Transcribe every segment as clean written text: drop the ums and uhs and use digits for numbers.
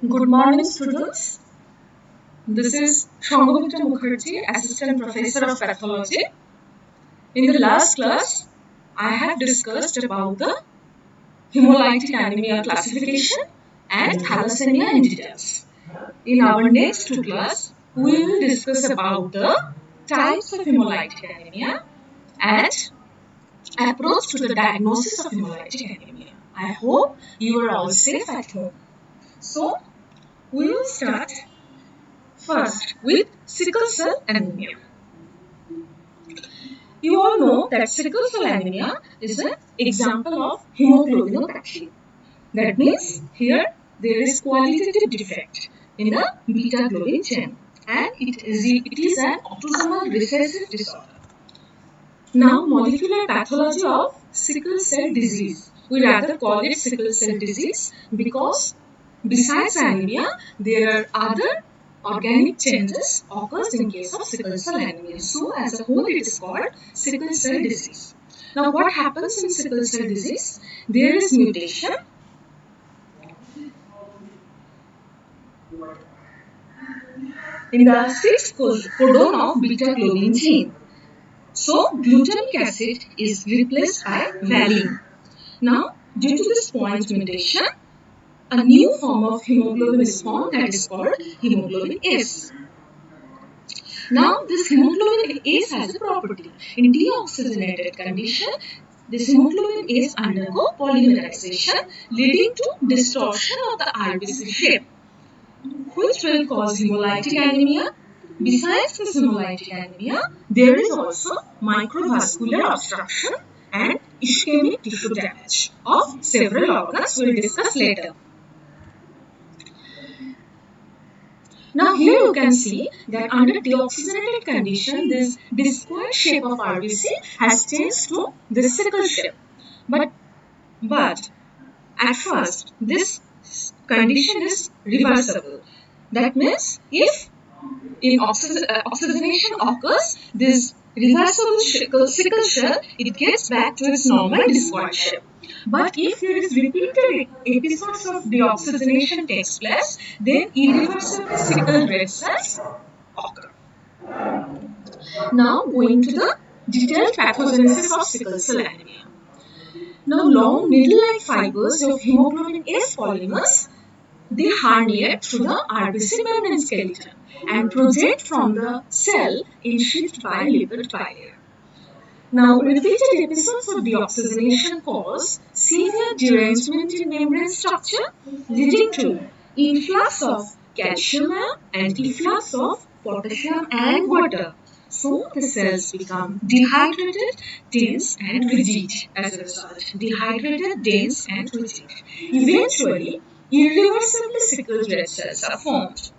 Good morning, students. This is Shambhavita Mukherjee, Assistant Professor of Pathology. In the last class, I have discussed about the hemolytic anemia classification and thalassemia in details. In our next two class, we will discuss about the types of hemolytic anemia and approach to the diagnosis of hemolytic anemia. I hope you are all safe at home. So, we will start first with sickle cell anemia. You all know that sickle cell anemia is an example of hemoglobinopathy. That means here there is qualitative defect in the beta globin chain and it is an autosomal recessive disorder. Now molecular pathology of sickle cell disease. We rather call it sickle cell disease because besides anemia there are other organic changes occurs in case of sickle cell anemia. So as a whole it is called sickle cell disease. Now what happens in sickle cell disease? There is mutation in the 6th codon of beta globin gene. So glutamic acid is replaced by valine. Now due to this point mutation, a new form of hemoglobin is formed that is called hemoglobin S. Now, this hemoglobin S has a property. In deoxygenated condition, this hemoglobin S undergo polymerization, leading to distortion of the RBC shape, which will cause hemolytic anemia. Besides this hemolytic anemia, there is also microvascular obstruction and ischemic tissue damage of several organs we will discuss later. Now here you can see that under deoxygenated condition, this discoid shape of RBC has changed to this sickle shape. But at first, this condition is reversible. That means if in oxygenation occurs, this reversible sickle cell, it gets back to its normal discoid shape. But if there is repeated episodes of deoxygenation takes place, then irreversible sickle red cells occur. Now going to the detailed pathogenesis of sickle cell anemia. Now long needle-like fibers of hemoglobin S polymers, they herniate through the RBC membrane skeleton and project from the cell ensheathed by lipid bilayer. Now, repeated episodes of deoxygenation cause severe derangement in membrane structure, leading to influx of calcium and efflux of potassium and water. So, the cells become dehydrated, dense and rigid as a result. Dehydrated, dense and rigid. Eventually, irreversibly sickled red cells are formed.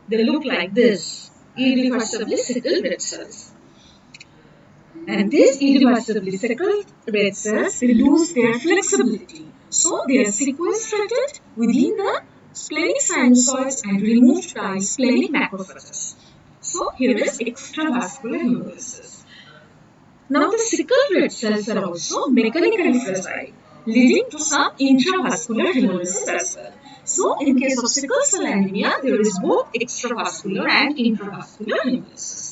They look like this, irreversibly sickled red cells. And these irreversibly sickled red cells lose their flexibility. So they are sequestrated within the splenic sinusoids and removed by splenic macrophages. So here is extravascular hemolysis. Now the sickled red cells are also mechanically fragile, leading to some intravascular hemolysis as well. So in case of sickle cell anemia, there is both extravascular and intravascular hemolysis.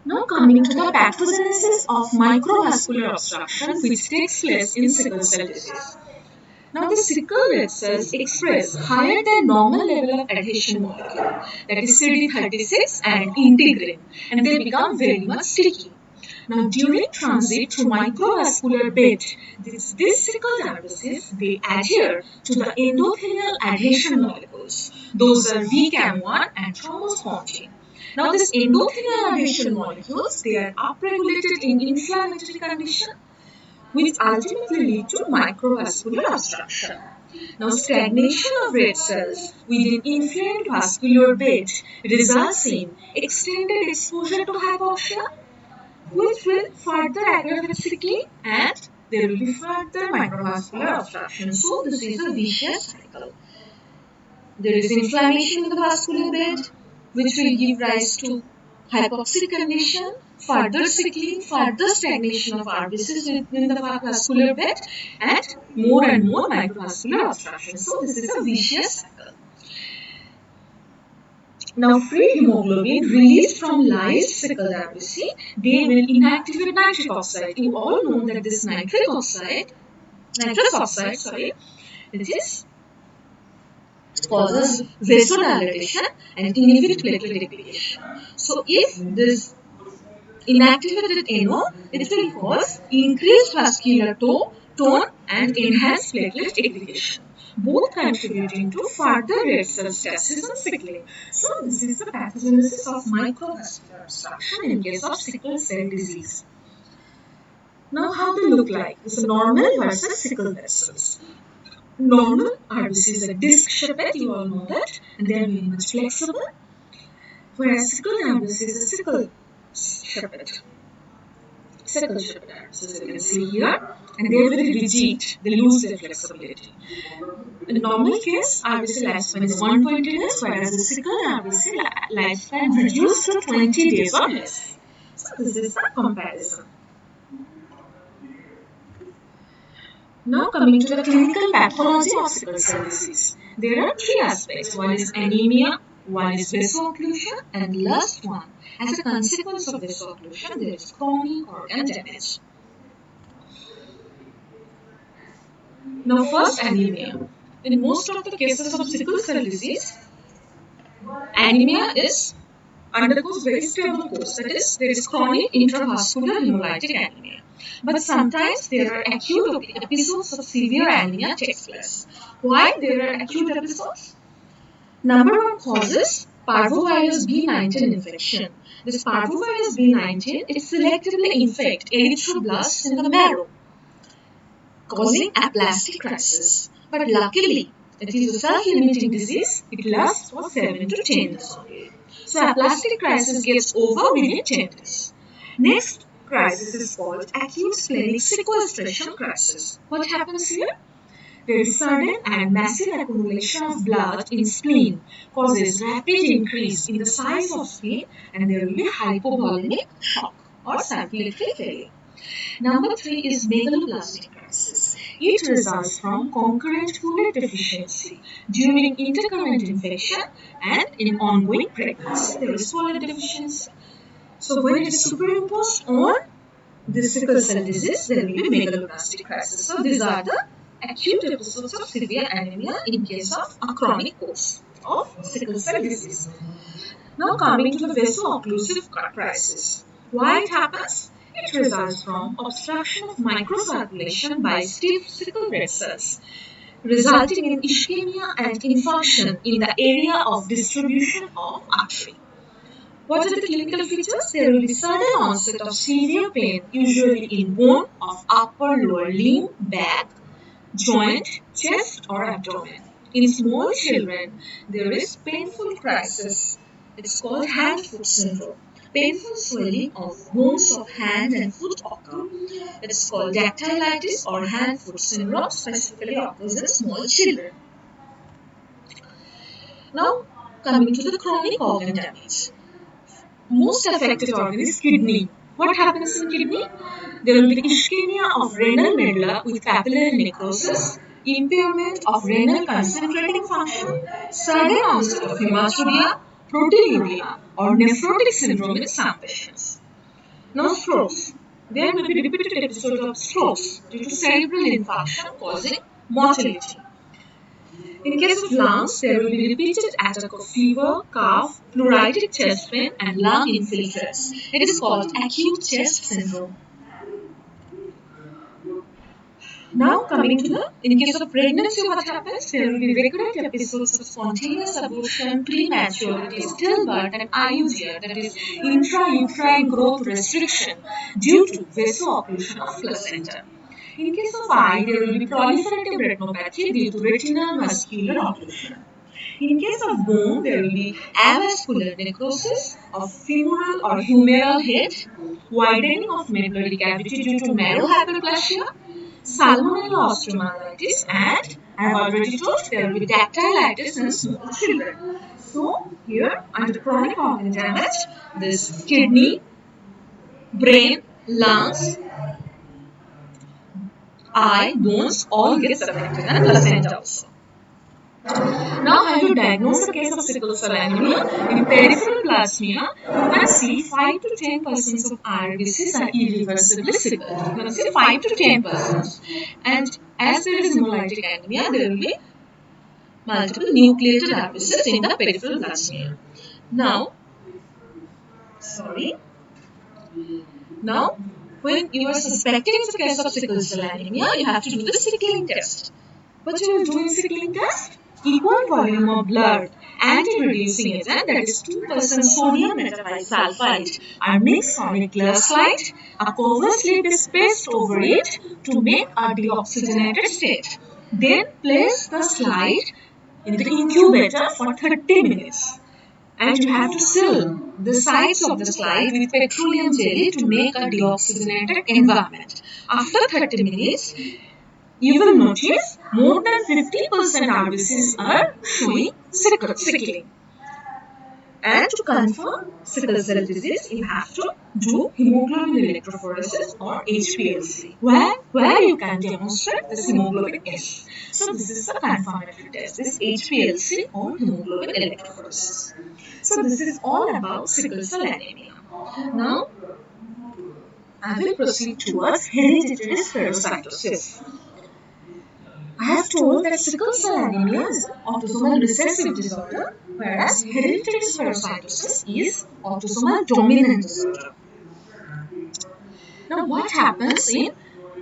Now coming to the pathogenesis of microvascular obstruction which takes place in sickle cell disease. Now the sickle red cells express higher than normal level of adhesion molecule, that is CD36 and integrin, and they become very much sticky. Now during transit through microvascular bed, these sickled RBCs, they adhere to the endothelial adhesion molecules. Those are VCAM1 and thrombospondin. Now these endothelial adhesion molecules, they are upregulated in inflammatory condition, which ultimately lead to microvascular obstruction. Now stagnation of red cells within inflamed vascular bed results in extended exposure to hypoxia, which will further aggravate sickling and there will be further microvascular obstruction. So this is a vicious cycle. There is inflammation in the vascular bed which will give rise to hypoxic condition, further sickling, further stagnation of RBCs within the vascular bed, and more microvascular obstruction. So this is a vicious cycle. Now, free hemoglobin released from lysed sickled RBC, they will inactivate nitric oxide. You all know that this nitrous oxide, it is causes vasodilatation and inhibit platelet aggregation. So, if this inactivated NO, it will cause increased vascular tone and enhanced platelet aggregation, both contributing to further red cell stasis and sickling. So this is the pathogenesis of microvascular obstruction in case of sickle cell disease. Now how they look like? This is normal versus sickle vessels. Normal RBCs are disc shaped, you all know that, and they are very much flexible, whereas sickle RBCs are sickle shaped. Sickle shaped RBCs, you can see here, and they are very rigid, they lose their flexibility. In normal case, RBC lifespan is 120 days, whereas the sickle RBC lifespan reduced to 20 days or less. So this is a comparison. Now coming to the clinical pathology of sickle cell disease. There are three aspects. One is anemia, one is vaso-occlusion, and last one, as a consequence of vaso-occlusion, there is chronic organ damage. Now first, anemia. In most of the cases of sickle cell disease, anemia undergoes very stable course. That is, there is chronic intravascular hemolytic anemia. But sometimes there are acute episodes of severe anemia takes place. Why there are acute episodes? Number one cause is parvovirus B19 infection. This parvovirus B19, it selectively infects erythroblasts in the marrow, causing aplastic crisis. But luckily, it is a self-limiting disease. It lasts for 7 to 10 days only. So aplastic crisis gets over within 10 days. Next crisis is called acute splenic sequestration crisis. What happens here? There is sudden and massive accumulation of blood in spleen, causes rapid increase in the size of spleen, and there will be hypovolemic shock or circulatory failure. Number 3 is megaloblastic crisis. It results from concurrent folate deficiency during intercurrent infection and in ongoing pregnancy. There is folate deficiency. So when it is superimposed on the sickle cell disease, there will be megaloblastic crisis. So these are the acute episodes of severe anemia in case of a chronic course of sickle cell disease. Now coming to the vaso-occlusive crisis. Why it happens? It results from obstruction of microcirculation by stiff sickle red cells, resulting in ischemia and infarction in the area of distribution of artery. What are the clinical features? There will be sudden onset of severe pain, usually in bone of upper lower limb, back, joint, chest or abdomen. In small children, there is painful crisis. It's called hand-foot syndrome. Painful swelling of bones of hand and foot occur. It's called dactylitis or hand-foot syndrome, specifically occurs in small children. Now, coming to the chronic organ damage. Most affected organ is kidney. What happens in kidney? There will be ischemia of renal medulla with papillary necrosis, impairment of renal concentrating function, sudden onset of hematuria, proteinuria, or nephrotic syndrome in some patients. Now strokes. There may be repeated episodes of strokes due to cerebral infarction causing mortality. In case of lungs, there will be repeated attack of fever, cough, pleuritic chest pain, and lung infiltrates. It is called acute chest syndrome. Now coming to in case of pregnancy, what happens? There will be recurrent episodes of spontaneous abortion, prematurity, stillbirth, and IUGR, that is intrauterine growth restriction due to vaso-occlusion of placenta. In case of eye, there will be proliferative retinopathy due to retinal vascular occlusion. In case of bone, there will be avascular necrosis of femoral or humeral head, widening of medullary cavity due to marrow hyperplasia, Salmonella osteomyelitis, and I have already told there will be dactylitis in small children. So here under chronic organ damage, this kidney, brain, lungs, eye, bones all gets affected and placenta also. Now, how to diagnose the case of sickle cell anemia? In peripheral plasmia, you can see 5 to 10% of RBCs are irreversibly sickle. You can see 5 to 10%. And as there is hemolytic anemia, there will be multiple nucleated RBCs in the peripheral plasmia. Now, sorry. Now, when you are suspecting it's a case of sickle cell anemia, you have to do the sickling test. What you will do in sickling test? Equal volume of blood, anti-reducing agent, that is 2% sodium metabisulfite, are mixed on a glass slide. A cover slip is placed over it to make a deoxygenated state. Then place the slide in the incubator for 30 minutes. And you have to seal the sides of the slide with petroleum jelly to make a deoxygenated environment. After 30 minutes, you will notice more than 50% RBCs are showing sickling. And to confirm sickle cell disease, you have to do hemoglobin electrophoresis or HPLC, where you can demonstrate this hemoglobin S. So this is a confirmatory test, this HPLC or hemoglobin electrophoresis. So this is all about sickle cell anemia. Now, I will proceed towards hereditary spherocytosis. I have told that sickle cell anemia is an autosomal recessive disorder, whereas hereditary spherocytosis is autosomal dominant disorder. Now, what happens in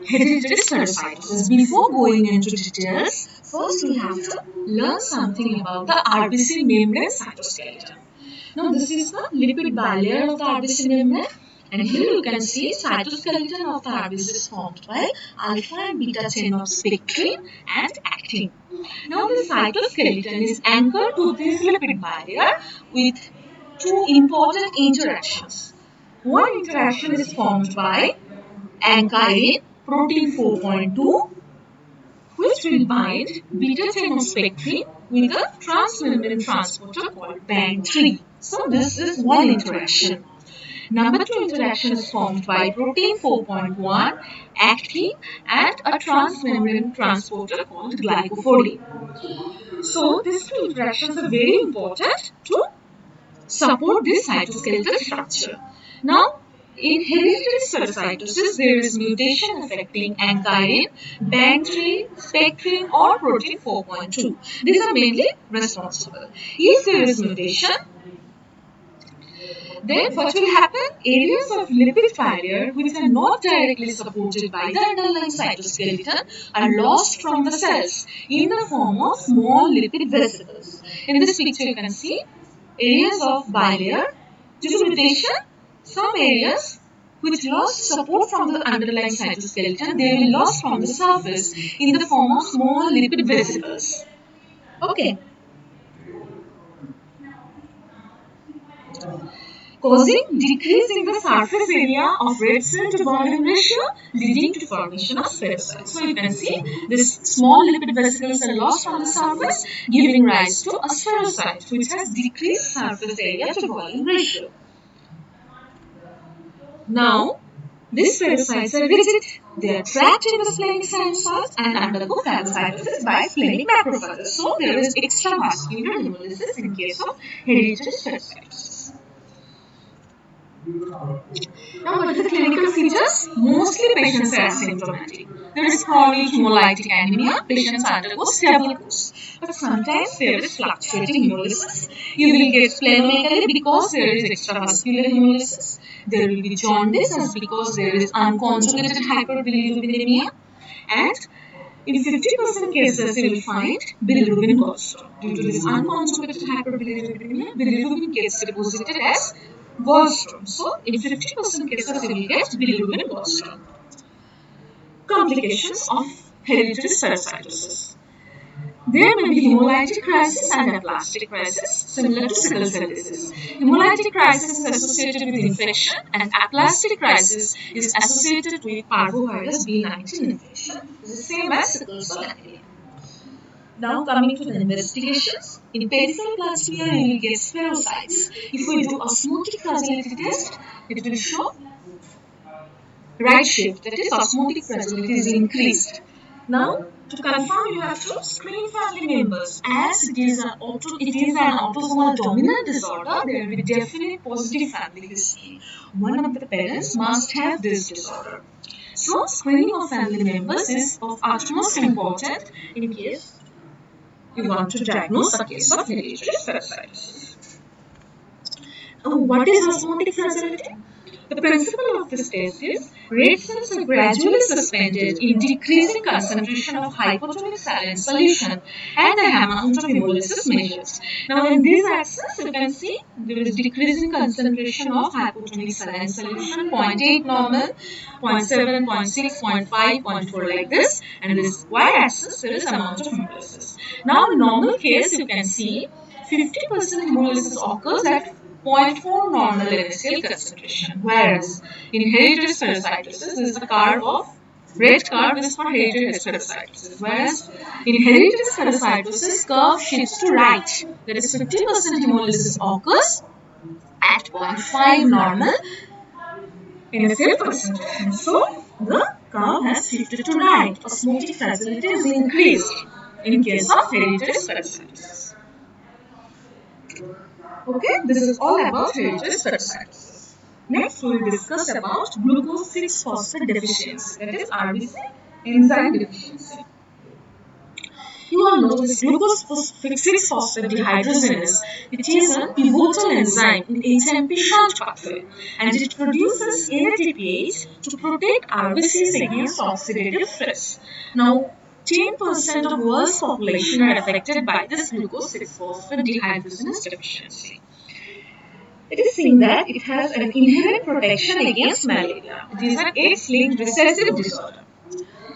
hereditary spherocytosis? Before going into details, first we have to learn something about the RBC membrane cytoskeleton. Now, this is the lipid bilayer of the RBC membrane. And here you can see cytoskeleton of the RBC is formed by alpha and beta chain of spectrin and actin. Now the cytoskeleton is anchored to this lipid bilayer with two important interactions. One interaction is formed by ankyrin protein 4.2, which will bind beta chain of spectrin with a transmembrane transporter called BANG3. So this is one interaction. Number 2 interaction is formed by protein 4.1, actin, and a transmembrane transporter called glycophodin. So these two interactions are very important to support this cytoskeletal structure. Now, in hereditary spherocytosis, there is mutation affecting ankyrin, BANG3, spectrin, or protein 4.2. These are mainly responsible. If there is mutation, then what will happen? Areas of lipid bilayer which are not directly supported by the underlying cytoskeleton are lost from the cells in the form of small lipid vesicles. In this picture you can see areas of bilayer. Due to mutation, some areas which lost support from the underlying cytoskeleton, they will lost from the surface in the form of small lipid vesicles. Okay. Causing decrease in the surface area of red cell to volume ratio, leading to formation of spherocytes. So you can see this small lipid vesicles are lost from the surface, giving rise to a spherocyte which has decreased surface area to volume ratio. Now, these spherocytes are rigid. They are trapped in the splenic sinusoids and undergo phagocytosis by splenic macrophages. So there is extravascular hemolysis in case of hereditary spherocytosis. Now, what are the clinical features? Mostly patients are asymptomatic. There is chronic hemolytic anemia. Patients undergo stable course. But sometimes there is fluctuating hemolysis. You will get splenomegaly because there is extravascular hemolysis. There will be jaundice because there is unconjugated hyperbilirubinemia. And in 50% cases, you will find bilirubin gallstone. Due to this unconjugated hyperbilirubinemia, bilirubin gets deposited as gallstone. So, in 50% cases, you will get bilirubin gallstone. Complications of hereditary spherocytosis. There may be hemolytic crisis and aplastic crisis, similar to sickle cell disease. Hemolytic crisis is associated with infection, and aplastic crisis is associated with parvovirus B19 infection. This is the same as sickle cell anemia. Now coming to the investigations, in peripheral blood smear you will get spherocytes. If we do osmotic fragility test, it will show right shift, that is osmotic fragility is increased. Now to confirm you have to screen family members, as it is an autosomal dominant disorder. There will be definite positive family history. One of the parents must have this disorder. So screening of family members is of utmost importance in case you want to diagnose a case of hereditary spherocytosis. What is osmotic fragility? The principle of this test is red cells are gradually suspended in decreasing concentration of hypotonic saline solution and the amount of hemolysis measures. Now in this axis you can see there is decreasing concentration of hypotonic saline solution, 0.8 normal, 0.7, 0.6, 0.5, 0.4 like this, and this y-axis there is amount of hemolysis. Now in normal case you can see 50% hemolysis occurs at 0.4 normal NaCl concentration, whereas in hereditary spherocytosis, this is the curve of red curve is for hereditary spherocytosis, whereas in hereditary spherocytosis, curve shifts to right. That is 50% hemolysis occurs at 0.5 normal NaCl concentration. So the curve has shifted to right. Osmotic fragility is increased in case of hereditary spherocytosis. Okay, this is all about hereditary spherocytosis. Next, we will discuss about glucose 6-phosphate deficiency, that is RBC enzyme deficiency. You all know this glucose 6-phosphate dehydrogenase. It is a pivotal enzyme in HMP shunt pathway, and it produces NADPH to protect RBCs against oxidative stress. Now, 10% of world's population are affected by this glucose 6-phosphate dehydrogenase deficiency. It is seen that it has an inherent protection against malaria. It is an X-linked recessive disorder.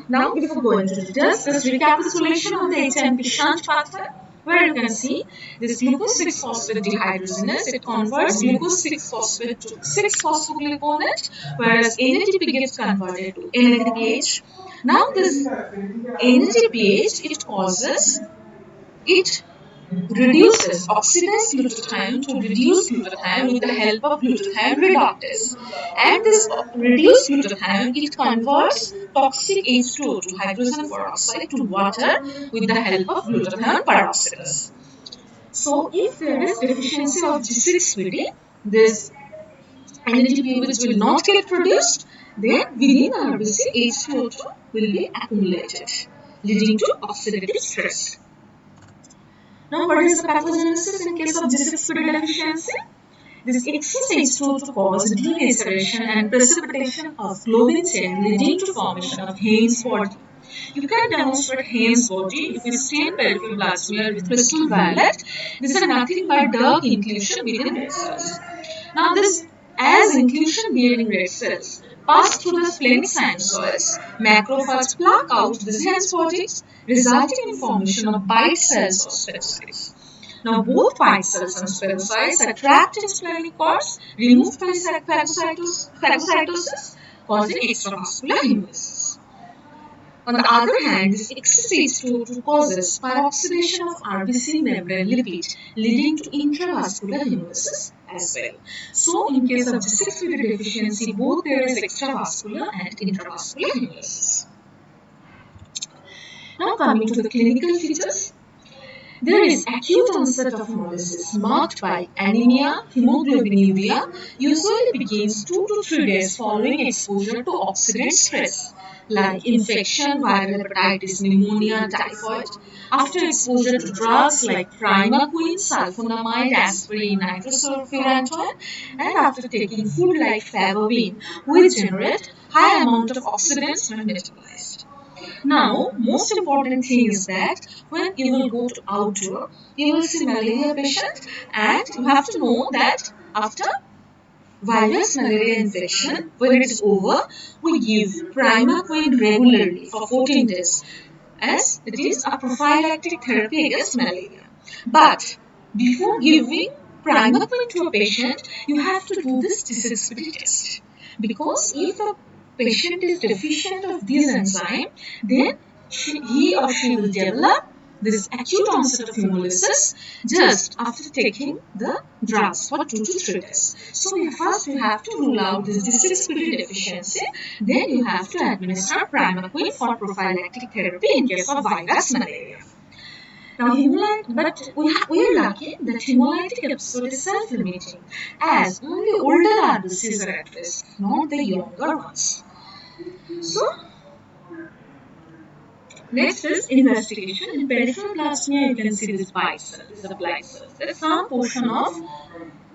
Now, before going to details, this recapitulation of the HMP shunt pathway, where you can see this glucose 6-phosphate dehydrogenase, it converts glucose 6-phosphate to 6-phosphogluconate, whereas NADP gets converted to NADPH. Now, this NADPH, it reduces oxidized glutathione to reduce glutathione with the help of glutathione reductase. And this reduced glutathione, it converts toxic H2O to hydrogen peroxide to water with the help of glutathione peroxidase. So if there is deficiency of G6PD, this NADP which will not get produced, then within the RBC H2O2 will be accumulated, leading to oxidative stress. Now, what is the pathogenesis in case of G6PD deficiency? This excess H2O2 causes delaceration and precipitation of globin chain, leading to formation of Haynes body. You can demonstrate Haynes body if we stain peripheral blood smear with crystal violet. This is nothing but dark inclusion within red cells. Now, this as inclusion bearing red cells pass through the splenic sinusoids, macrophages pluck out these Haynes bodies, resulting in formation of bite cells or spherocytes. Now, both bite cells and spherocytes are trapped in splenic cords, removed by phagocytosis, causing extravascular hemolysis. On the other hand, this excess H2O2 causes peroxidation of RBC membrane lipid, leading to intravascular hemolysis as well. So, in case of G6PD deficiency, both there is extravascular and intravascular hemolysis. Now, coming to the clinical features. There is acute onset of hemolysis marked by anemia, hemoglobinuria, usually begins 2 to 3 days following exposure to oxidant stress like infection, viral hepatitis, pneumonia, typhoid. After exposure to drugs like primaquine, sulfonamide, aspirin, nitrosulfurantoin, and after taking food like flavavin, which generate high amount of oxidants when metabolized. Now, most important thing is that when you will go to outdoor, you will see malaria patient, and you have to know that after virus malaria infection, when it is over, we give primaquine regularly for 14 days as it is a prophylactic therapy against malaria. But before giving primaquine to a patient, you have to do this G6PD test, because if the patient is deficient of this enzyme, then he or she will develop this acute onset of hemolysis just after taking the drugs for 2 to 3 days. So first you have to rule out this D6PD deficiency, then you have to administer primaquine for prophylactic therapy in case of virus malaria. Now, but we are lucky that hemolytic episode is self-limiting, as only older RBCs are at risk, not the younger ones. So, next is investigation. In peripheral blood smear, you can see this bile cell. This is a bile cell. That some portion of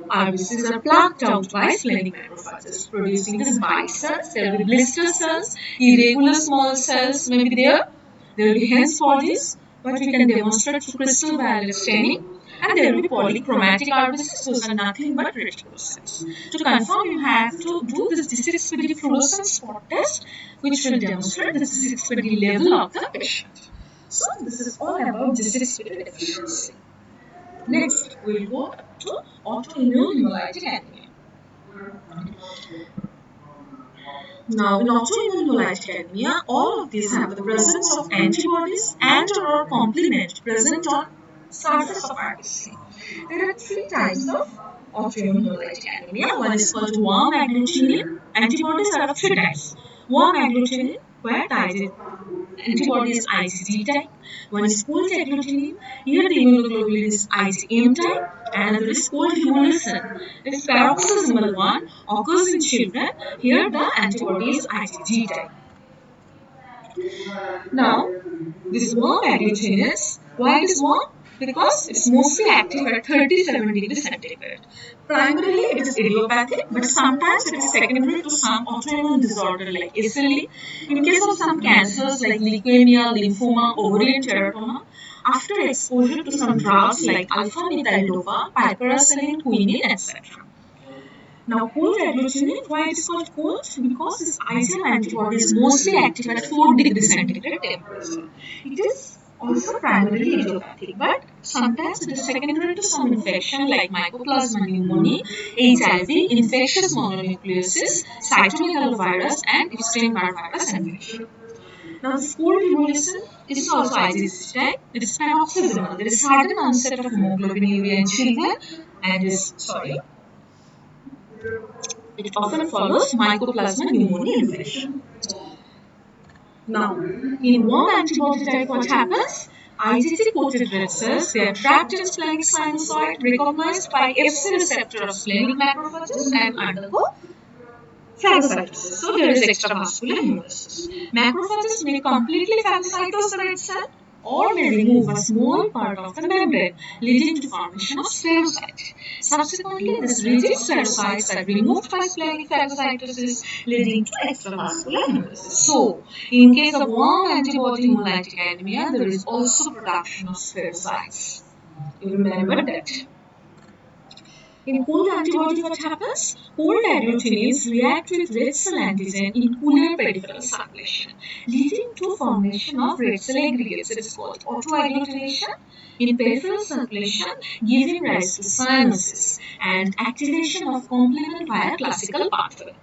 RBCs are plucked out by splenic macrophages, producing these bile cells. There will be blister cells, irregular small cells may be there. There will be Hen's bodies, but we can demonstrate through crystal violet staining. And there will be polychromatic RBCs, those are nothing but reticulocytes. To confirm, you have to do this D6PD fluorescence spot test, which will demonstrate the D6PD level of the patient. So, this is all about D6PD deficiency. Next, we'll go to autoimmune hemolytic anemia. Now, in autoimmune hemolytic anemia, all of these have the presence of antibodies and/or complement present on surface of RBC. There are 3 types of autoimmune hemolytic anemia. One is called warm agglutinin. Antibodies are of 3 types. Warm agglutinin, where the antibody is IgG type. One is cold agglutinin. Here the immunoglobulin is IgM type. Another is cold hemolysin. This paroxysmal one occurs in children. Here the antibody is IgG type. Now, this warm agglutinin, why it is warm? Because it's mostly active at 37 degrees centigrade. Primarily, it is idiopathic, but sometimes it is secondary to some autoimmune disorder like SLE. In case of some cancers like leukemia, lymphoma, ovarian teratoma, after exposure to some drugs like alpha-methyl-dopa, piperacillin, quinine, etc. Now, cold agglutinin, why it is called cold? Because this IgM antibody is mostly active at 4 degrees centigrade temperature. It is also primarily idiopathic, but sometimes it is secondary to some infection like Mycoplasma pneumoniae, HIV, infectious mononucleosis, cytomegalovirus, and Epstein-Barr virus infection. Now, this cold hemolysin is also IgG type. It is paroxysmal. There is sudden onset of hemoglobinuria in children and it often follows Mycoplasma pneumoniae infection. Now, in warm antibody type, what happens? IgG-coated red cells, they are trapped in splenic sinusoid, recognized by Fc receptor of splenic macrophages and undergo phagocytosis. So, there is extravascular hemolysis. Macrophages may completely phagocytose the red cell or may remove a small part of the membrane, leading to formation of spherocytes. Subsequently, these rigid spherocytes are removed by splenic phagocytosis, leading to extravascular hemolysis. So, in case of warm antibody hemolytic anemia, there is also production of spherocytes. You remember that. In cold antibody, what happens? Cold agglutinins react with red cell antigen in cooler peripheral circulation, leading to formation of red cell aggregates. It is called autoagglutination in peripheral circulation, giving rise to cyanosis and activation of complement via classical pathway.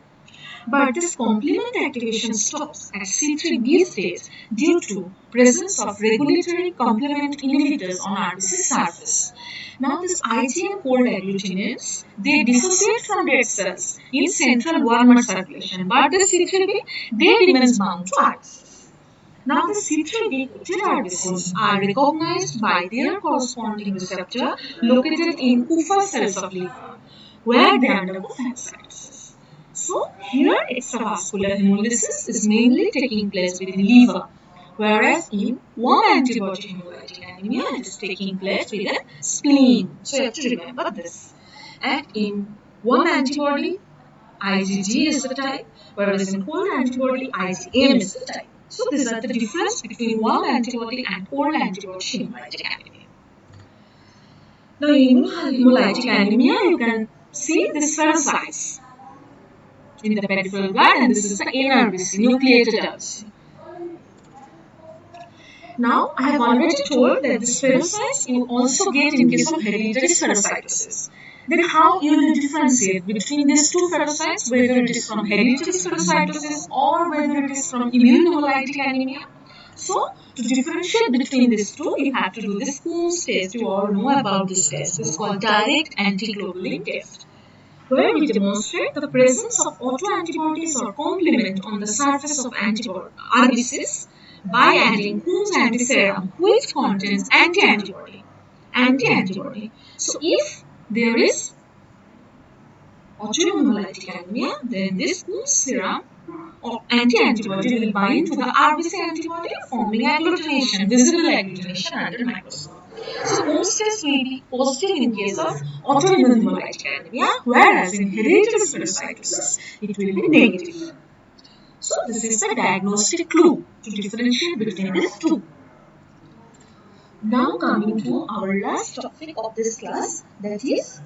But this complement activation stops at C3b stage due to presence of regulatory complement inhibitors on RBC surface. Now, this IgM cold agglutinins, they dissociate from red cells in central warmer circulation, but the C3b, they remains bound to RBCs. Now, the C3b coated RBCs are recognized by their corresponding receptor located in Kupffer cells of liver, where they undergo phagocytosis. So, here extravascular hemolysis is mainly taking place within liver, whereas in warm antibody hemolytic anemia, it is taking place within spleen. So, you have to remember this. And in warm antibody, IgG is the type, whereas in cold antibody, IgM is the type. So, these are the difference between warm antibody and cold antibody hemolytic anemia. Now, in hemolytic anemia, you can see the spherocytes in the peripheral blood, and this is the NRBC, nucleated RBC. Now, I have already told that the spherocytes you also get in case of hereditary spherocytosis. Then how you will differentiate between these two spherocytes, whether it is from hereditary spherocytosis or whether it is from immune hemolytic anemia? So, to differentiate between these two, you have to do this Coombs test. You all know about this test. This is called direct antiglobulin test, where we demonstrate the presence of autoantibodies or complement on the surface of RBCs by adding Coombs antiserum, which contains anti-antibody. So, if there is autohemolytic anemia, then this Coombs serum or anti-antibody will bind to the RBC antibody, forming agglutination, visible agglutination under microscope. So, Coombs test will be positive in case of autoimmune hemolytic anemia, whereas in hereditary spherocytosis, it will be negative. So, this is the diagnostic clue to differentiate between these two. Now, coming to our last topic of this class, that is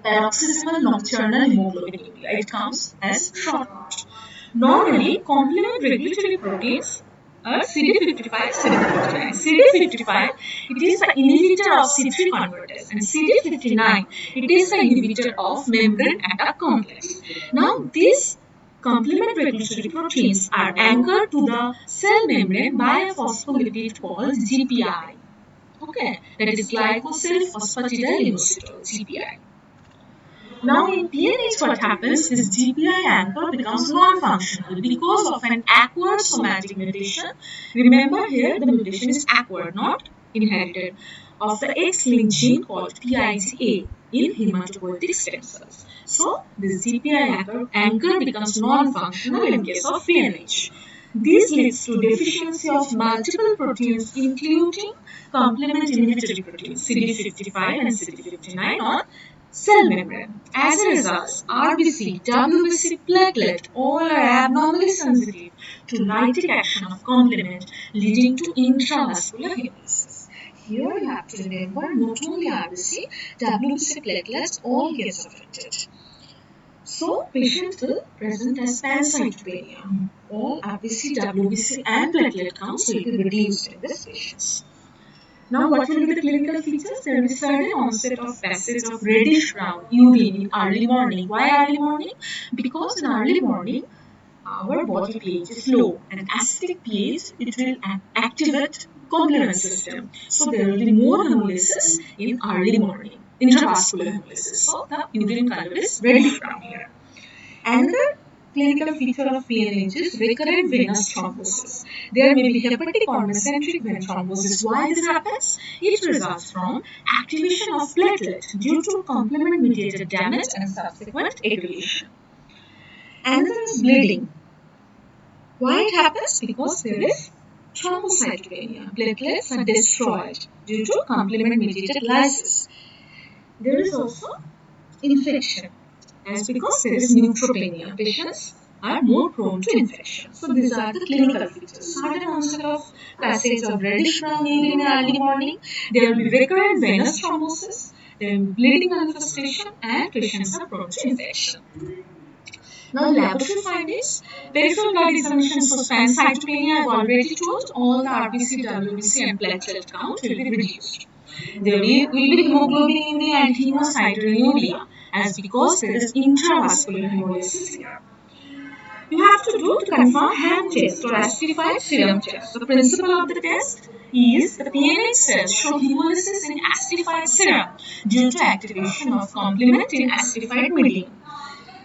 paroxysmal nocturnal hemoglobinuria. It comes as short note. Normally, complement regulatory proteins are CD55, CD59. CD55, it is the inhibitor of C3 convertase, and CD59, it is the inhibitor of membrane attack complex. Now, these complement regulatory proteins are anchored to the cell membrane by a phospholipid called GPI. Okay, that is glycosyl phosphatidylinositol, GPI. Now in PNH what happens, this GPI anchor becomes non-functional because of an acquired somatic mutation. Remember here the mutation is acquired, not inherited, of the X-linked gene called PIGA in hematopoietic stem cells. So this GPI anchor becomes non-functional in case of PNH. This leads to deficiency of multiple proteins including complement inhibitory proteins CD55 and CD59 on cell membrane. As a result, RBC, WBC, platelet all are abnormally sensitive to lytic action of complement, leading to intravascular hemolysis. Here you have to remember not only RBC, WBC, platelets all gets affected. So, patient will present as pancytopenia. All RBC, WBC and platelet counts will be reduced in these patients. Now, what will be the clinical features? There will be sudden onset of passage of reddish brown urine in early morning. Why early morning? Because in early morning, our body pH is low, and acidic pH it will activate complement system. So there will be more hemolysis in early morning, intravascular hemolysis. So the urine color is reddish brown here. Another clinical feature of PNH is recurrent venous thrombosis. There may be hepatic or mesenteric vein thrombosis. Why this happens? It results from activation of platelet due to complement-mediated damage and subsequent aggregation. Another is bleeding. Why it happens? Because there is thrombocytopenia. Platelets are destroyed due to complement-mediated lysis. There is also infection. As because there is neutropenia, patients are more prone to infection. So these are the clinical features. Sudden onset of passage of reddish brown urine in early morning. There will be recurrent venous thrombosis. There will be bleeding manifestation, and patients are prone to infection. Now laboratory findings. Peripheral blood examination shows pancytopenia. I've already told all the RBC, WBC and platelet count will be reduced. There will be hemoglobinuria and hemosideриnuria, as because there is intravascular hemolysis here. You have to do to confirm HAM test or acidified serum test. The principle of the test is the PNH cells show hemolysis in acidified serum due to activation of complement in acidified medium.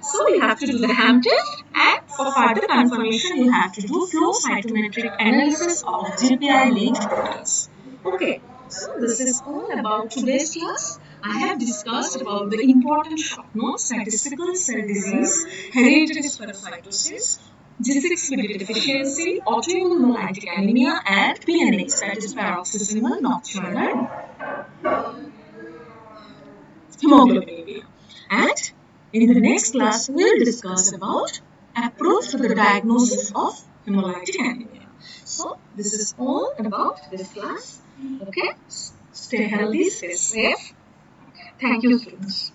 So you have to do the HAM test, and for further confirmation you have to do flow cytometric analysis of GPI linked proteins. Okay, so this is all about today's class. I have discussed about the important short notes, that is sickle cell disease, hereditary spherocytosis, G6PD deficiency, autoimmune hemolytic anemia, and PNH, that is paroxysmal nocturnal hemoglobinuria. And in the next class, we'll discuss about approach to the diagnosis of hemolytic anemia. So, this is all about this class. Okay? Stay healthy, stay safe. Thank you, students.